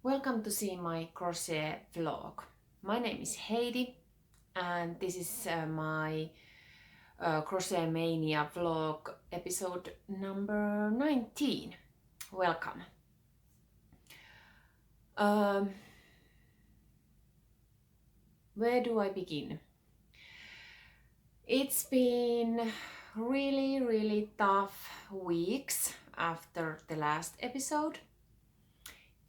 Welcome to see my crochet vlog. My name is Heidi and this is my Crochet Mania vlog episode number 19. Welcome. Where do I begin? It's been really tough weeks after the last episode.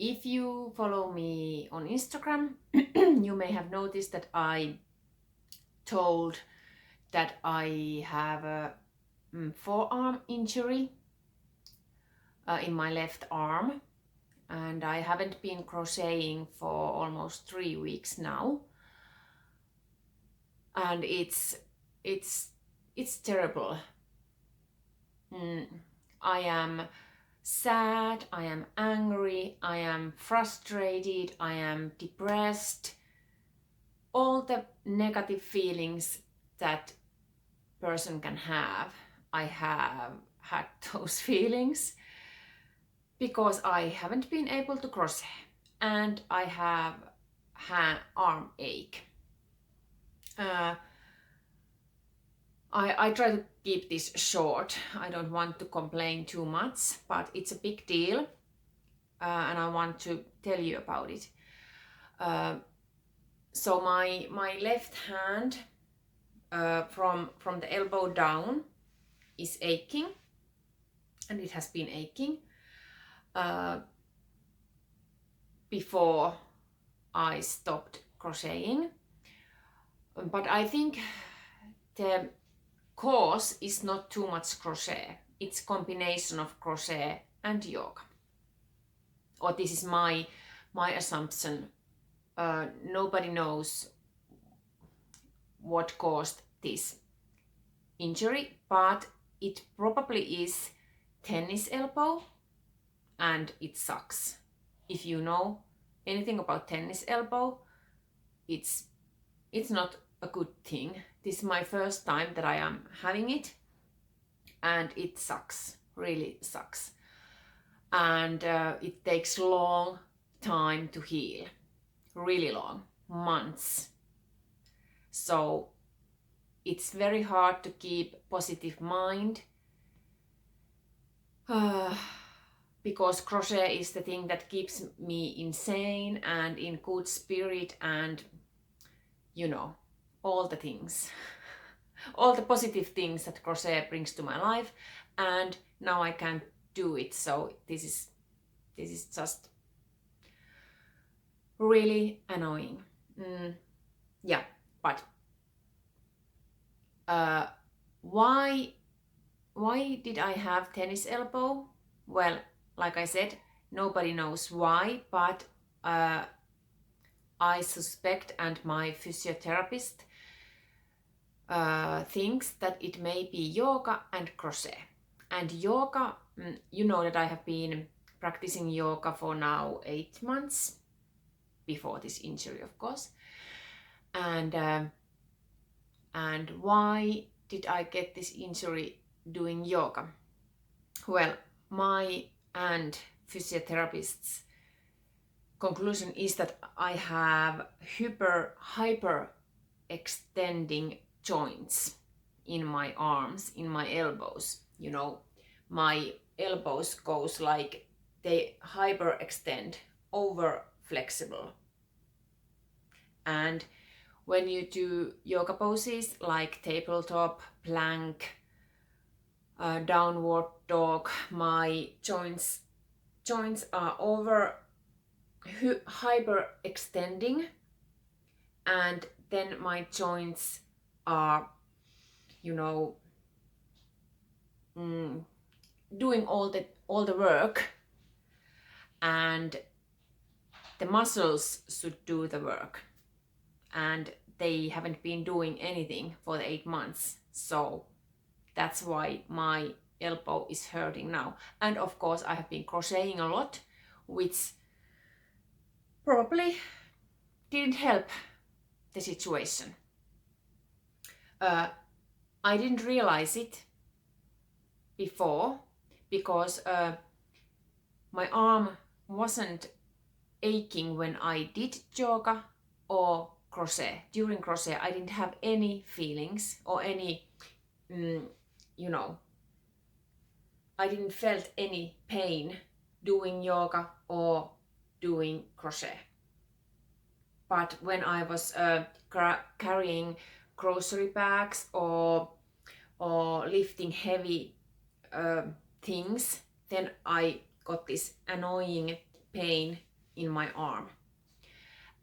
If you follow me on Instagram, you may have noticed that I told that I have a forearm injury in my left arm, and I haven't been crocheting for almost 3 weeks now, and it's terrible. I am sad, I am angry, I am frustrated, I am depressed. All the negative feelings that person can have, I have had those feelings because I haven't been able to crochet and I have arm ache. I try to keep this short. I don't want to complain too much, but it's a big deal and I want to tell you about it. So my left hand from the elbow down is aching, and it has been aching before I stopped crocheting. But I think the cause is not too much crochet. It's combination of crochet and yoga. Or this is my assumption. Nobody knows what caused this injury, but it probably is tennis elbow, and it sucks. If you know anything about tennis elbow, it's not a good thing. This is my first time that I am having it, and it sucks, really sucks. And it takes long time to heal, really long, months. So it's very hard to keep positive mind because crochet is the thing that keeps me insane and in good spirit, and you know, all the things, all the positive things that crochet brings to my life, and now I can't do it. So this is just really annoying. Yeah, but why did I have tennis elbow? Well, like I said, nobody knows why, but I suspect, and my physiotherapist thinks that it may be yoga and crochet. And yoga, you know that I have been practicing yoga for now 8 months, before this injury, of course. And why did I get this injury doing yoga? Well, my and physiotherapist's conclusion is that I have hyper extending joints in my arms, in my elbows. You know, my elbows goes like they hyper extend, over flexible. And when you do yoga poses like tabletop, plank, downward dog, my joints are over hyper extending, and then my joints are, you know, doing all the work, and the muscles should do the work, and they haven't been doing anything for the 8 months. So that's why my elbow is hurting now. And of course I have been crocheting a lot, which probably didn't help the situation. I didn't realize it before because my arm wasn't aching when I did yoga or crochet. During crochet I didn't have any feelings or any, you know, I didn't felt any pain doing yoga or doing crochet. But when I was carrying grocery bags or lifting heavy things, then I got this annoying pain in my arm.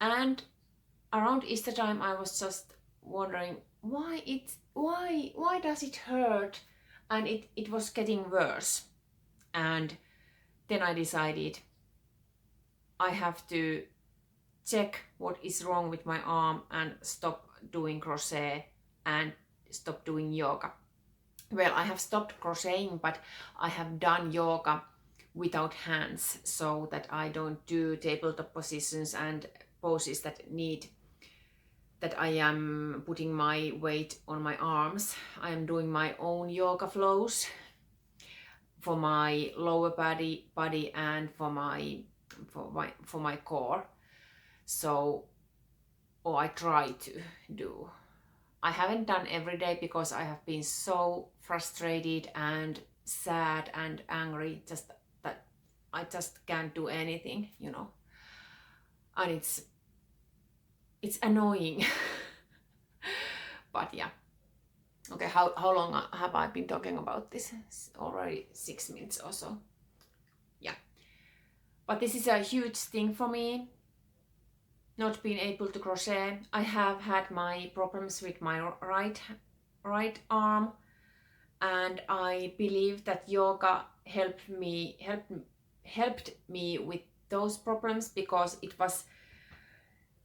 And around Easter time I was just wondering why does it hurt, and it was getting worse. And then I decided I have to check what is wrong with my arm and stop doing crochet and stop doing yoga. Well, I have stopped crocheting, but I have done yoga without hands, so that I don't do tabletop positions and poses that need that I am putting my weight on my arms. I am doing my own yoga flows for my lower body and for my core. So, or I try to do. I haven't done every day because I have been so frustrated and sad and angry, just that I just can't do anything, you know. And it's annoying. But yeah. Okay, how long have I been talking about this? It's already 6 minutes or so. Yeah. But this is a huge thing for me, not being able to crochet. I have had my problems with my right arm, and I believe that yoga helped me with those problems, because it was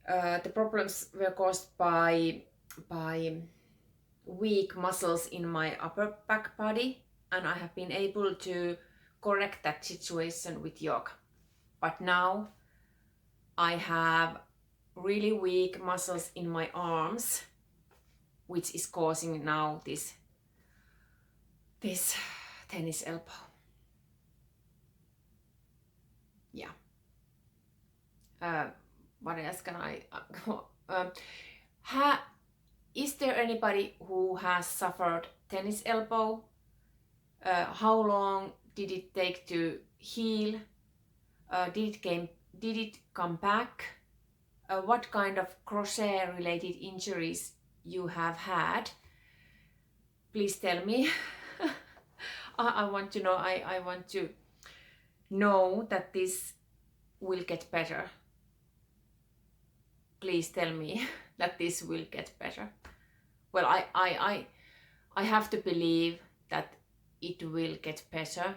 the problems were caused by weak muscles in my upper back body, and I have been able to correct that situation with yoga. But now I have really weak muscles in my arms, which is causing now this tennis elbow. Yeah. What else can I is there anybody who has suffered tennis elbow? How long did it take to heal? Did it come back? What kind of crochet related injuries you have had? Please tell me. I want to know. I want to know that this will get better. Please tell me that this will get better. Well, I have to believe that it will get better.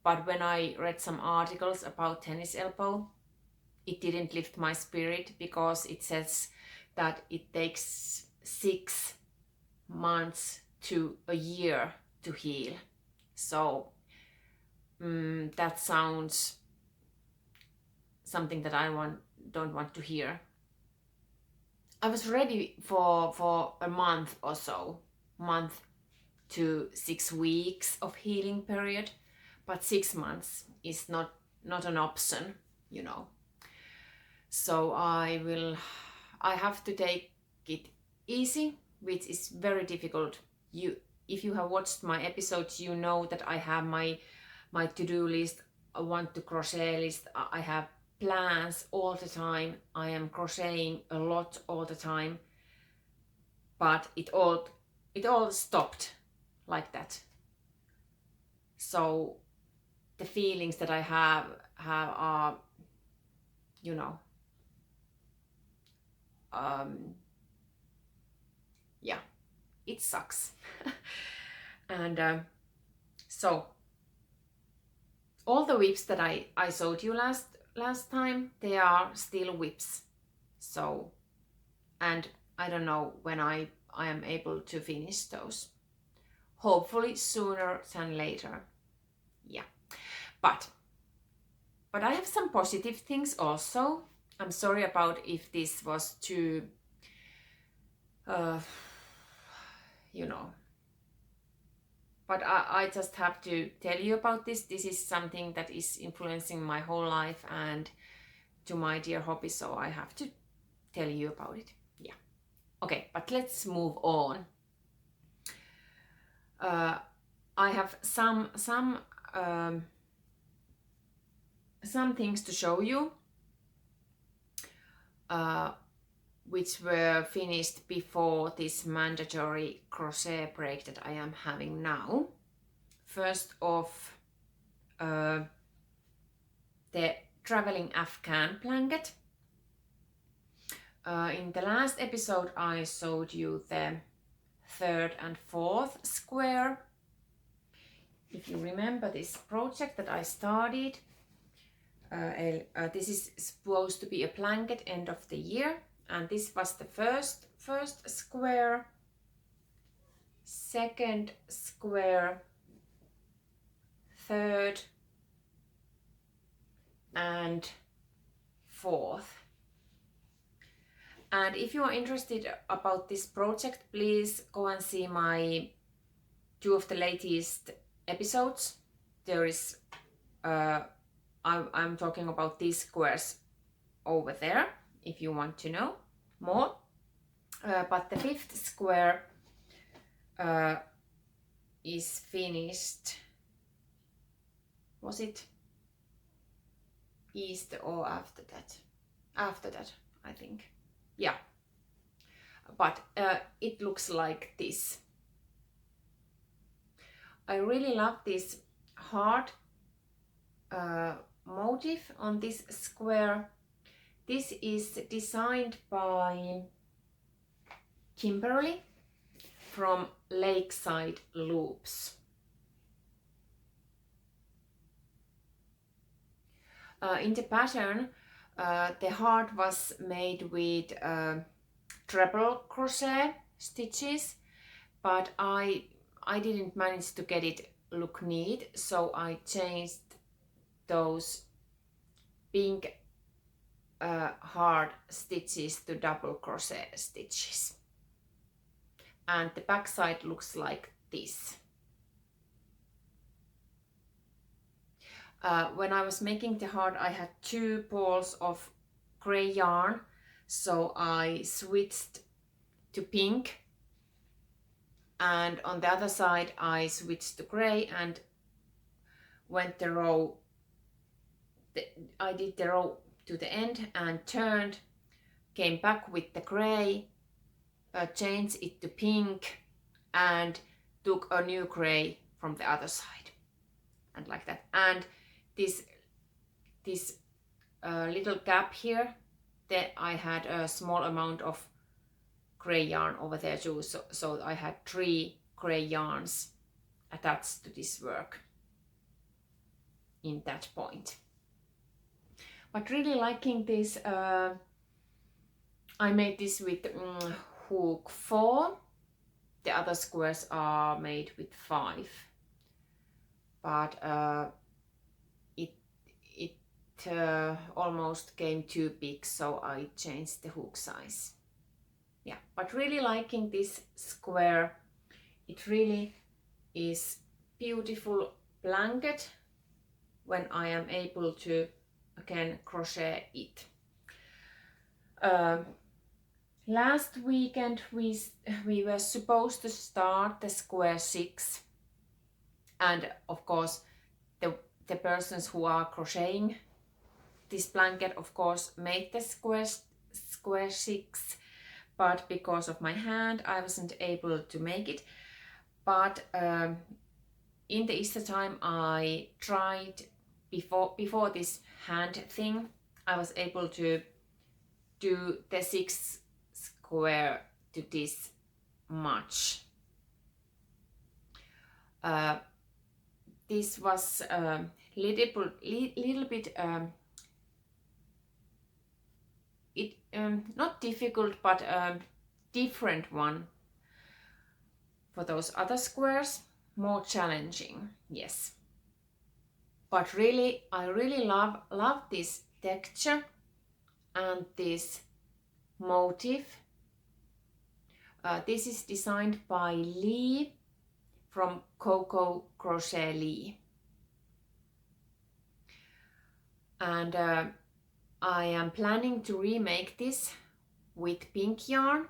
But when I read some articles about tennis elbow, it didn't lift my spirit, because it says that it takes 6 months to a year to heal. So that sounds something that I don't want to hear. I was ready for a month or so, month to 6 weeks of healing period, but 6 months is not an option, you know. So I have to take it easy, which is very difficult. If you have watched my episodes, you know that I have my to-do list, I want to crochet list, I have plans all the time. I am crocheting a lot all the time, but it all stopped like that. So the feelings that I have are, you know, yeah, it sucks. And so all the whips that I showed you last time, they are still whips. So, and I don't know when I am able to finish those. Hopefully sooner than later. Yeah. But I have some positive things also. I'm sorry about if this was too you know, but I just have to tell you about this. This is something that is influencing my whole life, and to my dear hobby, so I have to tell you about it. Yeah. Okay, but let's move on. I have some things to show you, which were finished before this mandatory crochet break that I am having now. First off, the traveling Afghan blanket. In the last episode I showed you the third and fourth square. If you remember this project that I started, this is supposed to be a blanket end of the year, and this was the first square, second square, third and fourth. And if you are interested about this project, please go and see my 2 of the latest episodes. There is I'm talking about these squares over there if you want to know more. But the 5th square is finished. Was it Easter or after that? After that, I think. Yeah. But it looks like this. I really love this heart motif on this square. This is designed by Kimberly from Lakeside Loops. In the pattern, the heart was made with treble crochet stitches, but I didn't manage to get it look neat, so I changed those pink hard stitches to double crochet stitches, and the back side looks like this. When I was making the heart, I had 2 balls of gray yarn, so I switched to pink, and on the other side I switched to gray and went the row. I did the row to the end and turned, came back with the gray, changed it to pink, and took a new gray from the other side, and like that. And this little gap here, that I had a small amount of gray yarn over there too, so I had 3 gray yarns attached to this work in that point. But really liking this. I made this with hook 4. The other squares are made with 5, but it almost came too big, so I changed the hook size. Yeah, but really liking this square. It really is beautiful blanket when I am able to again crochet it. Last weekend we were supposed to start the square 6, and of course the persons who are crocheting this blanket of course made the square 6, but because of my hand I wasn't able to make it. But in the Easter time I tried, before this hand thing, I was able to do the 6 square to this much. This was little bit not difficult, but different one for those other squares, more challenging, yes. But really, I really love this texture and this motif. This is designed by Lee from Coco Crochet Lee. And I am planning to remake this with pink yarn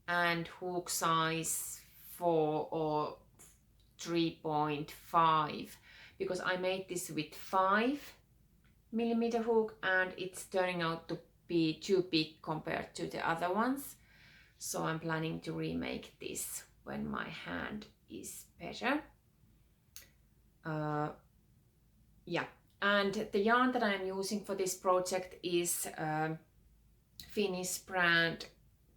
and hook size 4 or 3.5 because I made this with 5mm hook and it's turning out to be too big compared to the other ones. So I'm planning to remake this when my hand is better. Yeah, and the yarn that I'm using for this project is Finnish brand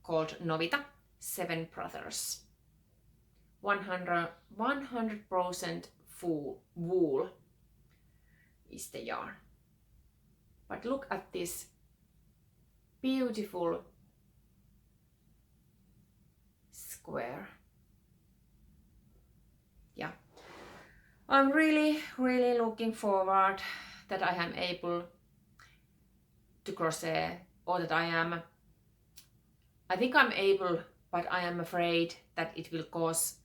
called Novita 7 Brothers. 100% full wool is the yarn. But look at this beautiful square. Yeah, I'm really looking forward that I am able to crochet, or that I think I'm able, but I am afraid that it will cause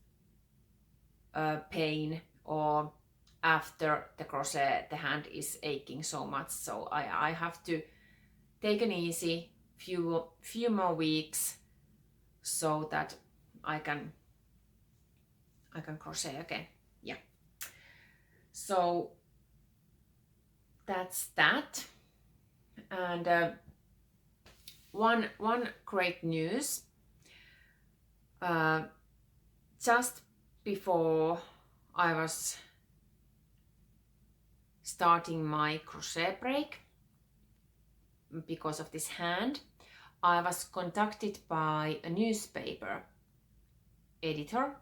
pain, or after the crochet the hand is aching so much, so I have to take an easy few more weeks so that I can crochet again. Yeah, so that's that. And one great news, just before I was starting my crochet break, because of this hand, I was contacted by a newspaper editor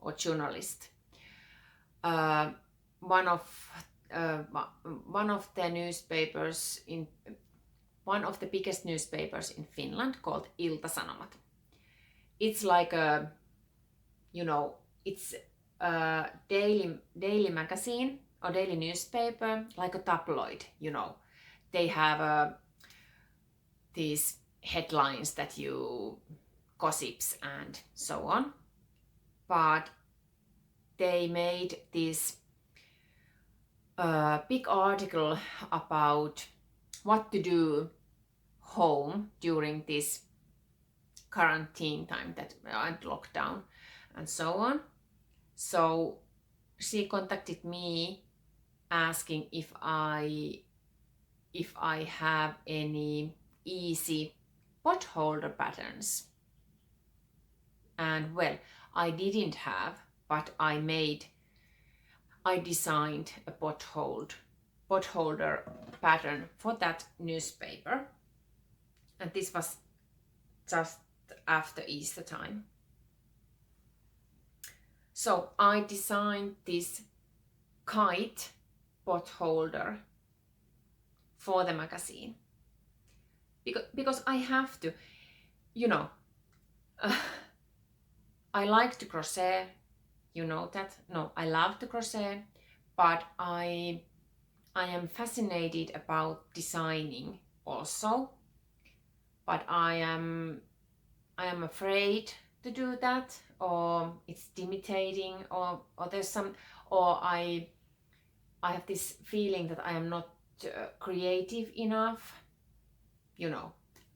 or journalist. One of the newspapers in one of the biggest newspapers in Finland called Ilta-Sanomat. It's like a, it's a daily magazine or daily newspaper, like a tabloid, They have these headlines that you gossips and so on. But they made this big article about what to do home during this quarantine time and lockdown and so on. So she contacted me asking if I have any easy pot holder patterns. And well, I didn't have, but I designed a pot holder pattern for that newspaper, and this was just after Easter time. So I designed this kite pot holder for the magazine because I have to, I like to crochet, that. No, I love to crochet, but I am fascinated about designing also, but I am afraid to do that, or it's intimidating, or there's some, or I have this feeling that I am not creative enough,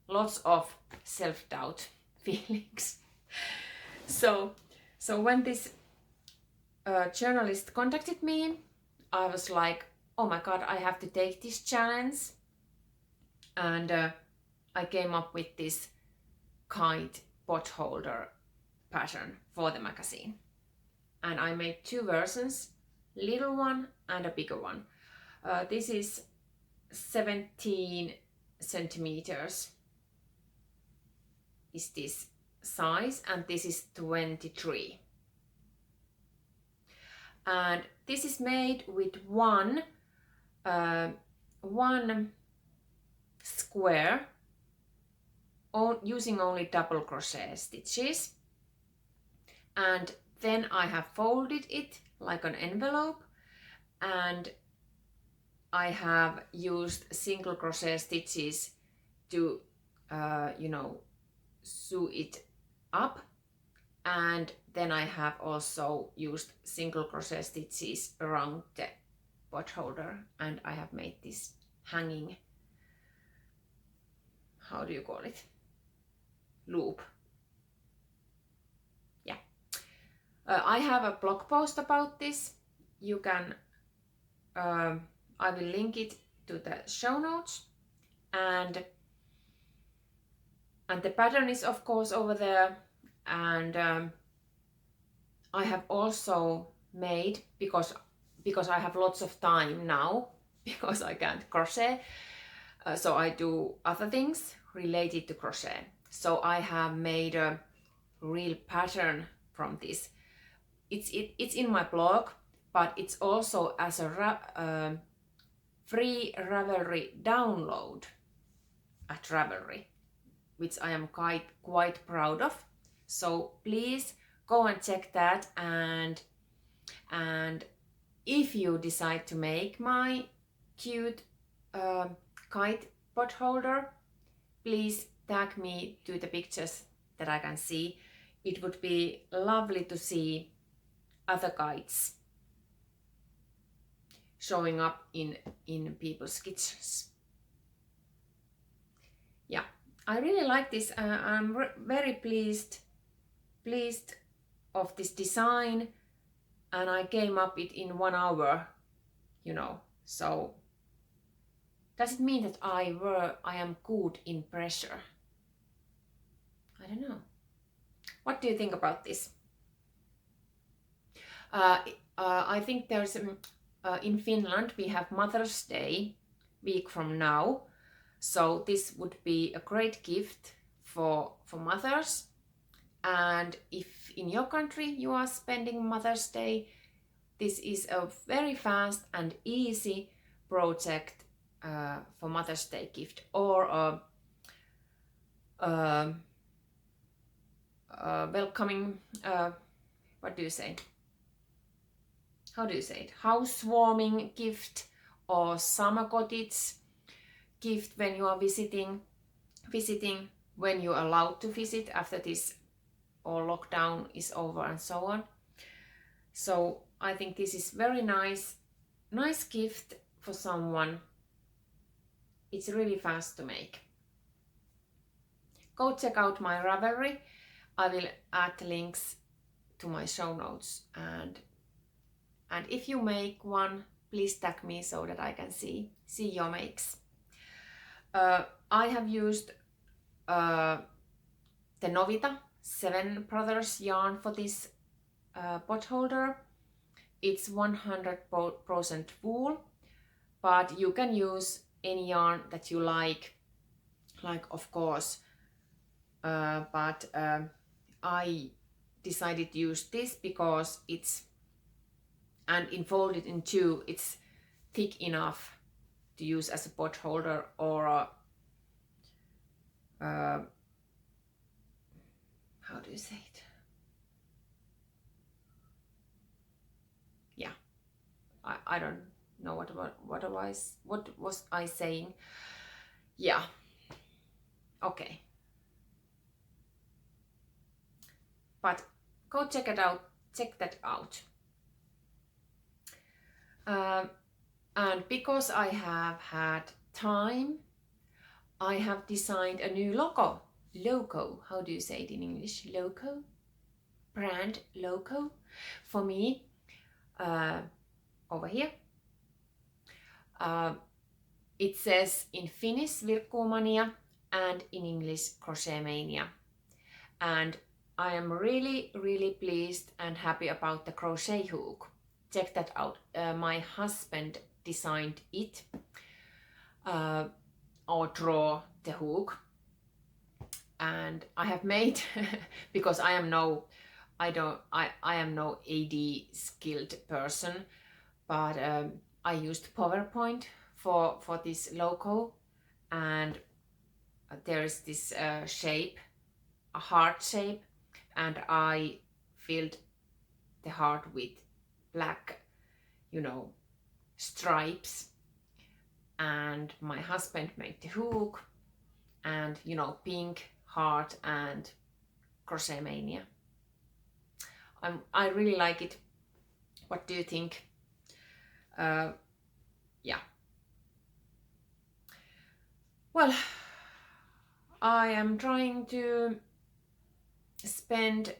lots of self-doubt feelings. So when this journalist contacted me, I was like, oh my god, I have to take this challenge. And I came up with this kite pot holder pattern for the magazine. And I made 2 versions, little one and a bigger one. This is 17 centimeters is this size, and this is 23. And this is made with one square, using only double crochet stitches, and then I have folded it like an envelope, and I have used single crochet stitches to sew it up, and then I have also used single crochet stitches around the pot holder, and I have made this hanging how do you call it, loop. Yeah, I have a blog post about this. You can I will link it to the show notes, and the pattern is of course over there. And I have also made, because I have lots of time now because I can't crochet, so I do other things related to crochet. So I have made a real pattern from this. It's in my blog, but it's also as a free Ravelry download at Ravelry, which I am quite proud of. So please go and check that, and if you decide to make my cute kite pot holder, please tag me to the pictures that I can see. It would be lovely to see other kites showing up in people's kitchens. Yeah, I really like this. I'm very pleased of this design, and I came up it in 1 hour, you know. So does it mean that I am good in pressure? I don't know. What do you think about this? I think there's in Finland we have Mother's Day week from now, so this would be a great gift for mothers. And if in your country you are spending Mother's Day, this is a very fast and easy project for Mother's Day gift, or welcoming, what do you say? How do you say it? Housewarming gift, or summer cottage gift when you are visiting, when you're allowed to visit after this or lockdown is over and so on. So I think this is very nice gift for someone. It's really fast to make. Go check out my Ravelry. I will add links to my show notes, and if you make one, please tag me so that I can see your makes. I have used the Novita 7 Brothers yarn for this pot holder. It's 100% wool, but you can use any yarn that you like of course. But I decided to use this because it's, and folded in two, it's thick enough to use as a pot holder, or how do you say it? Yeah, I don't know what was I saying. Yeah, okay, but go check that out. And because I have had time, I have designed a new logo. How do you say it in English? Logo? Brand logo for me, over here. It says in Finnish Virkkuumania and in English Crochetmania. And I am really pleased and happy about the crochet hook. Check that out. My husband designed it, or draw the hook, and I have made because I am no AD skilled person, but I used PowerPoint for this logo, and there is this shape, a heart shape, and I filled the heart with black, stripes, and my husband made the hook, and pink heart and Crochetmania. I really like it. What do you think? Yeah. Well, I am trying to spend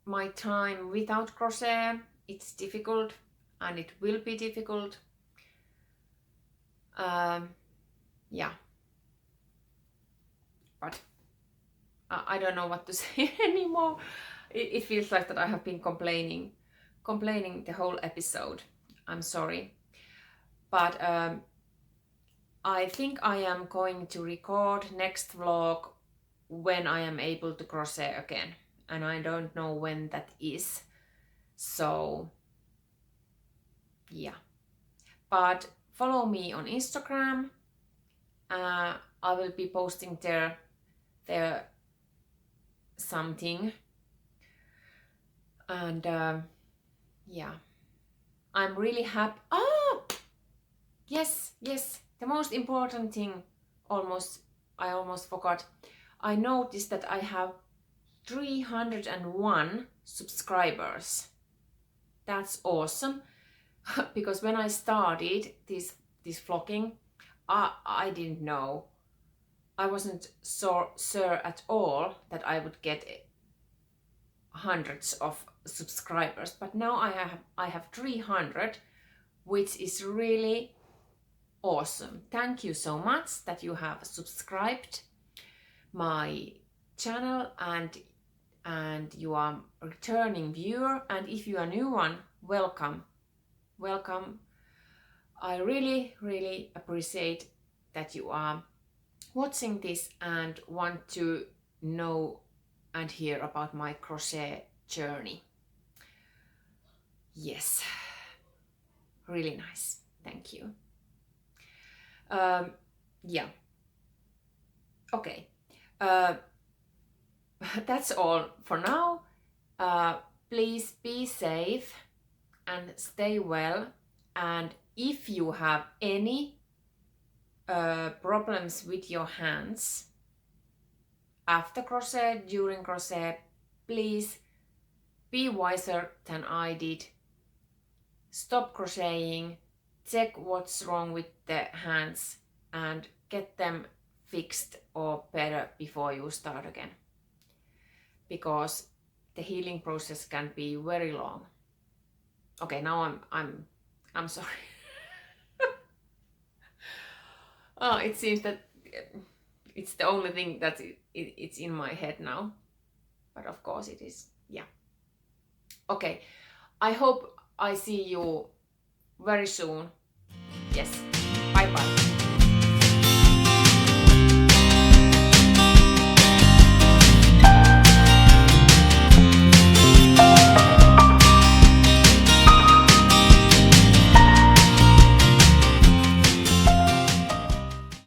my time without crochet. It's difficult and it will be difficult. Yeah, but I don't know what to say anymore. It feels like that I have been complaining the whole episode. I'm sorry, but I think I am going to record next vlog when I am able to crochet again, and I don't know when that is. So yeah, but follow me on Instagram. I will be posting there something, and yeah, I'm really happy. Oh yes, the most important thing, I almost forgot. I noticed that I have 301 subscribers. That's awesome. Because when I started this vlogging, I didn't know. I wasn't so sure at all that I would get hundreds of subscribers, but now I have 300, which is really awesome. Thank you so much that you have subscribed my channel, and you are a returning viewer, and if you are a new one, welcome. I really appreciate that you are watching this and want to know and hear about my crochet journey. Yes, really nice. Thank you. Yeah. Okay. That's all for now. Please be safe and stay well. And if you have any problems with your hands after crochet, during crochet, please be wiser than I did. Stop crocheting, check what's wrong with the hands, and get them fixed or better before you start again. Because the healing process can be very long. Okay, now I'm sorry. Oh, it seems that it's the only thing that it's in my head now. But of course it is. Yeah. Okay. I hope I see you very soon. Yes. Bye bye.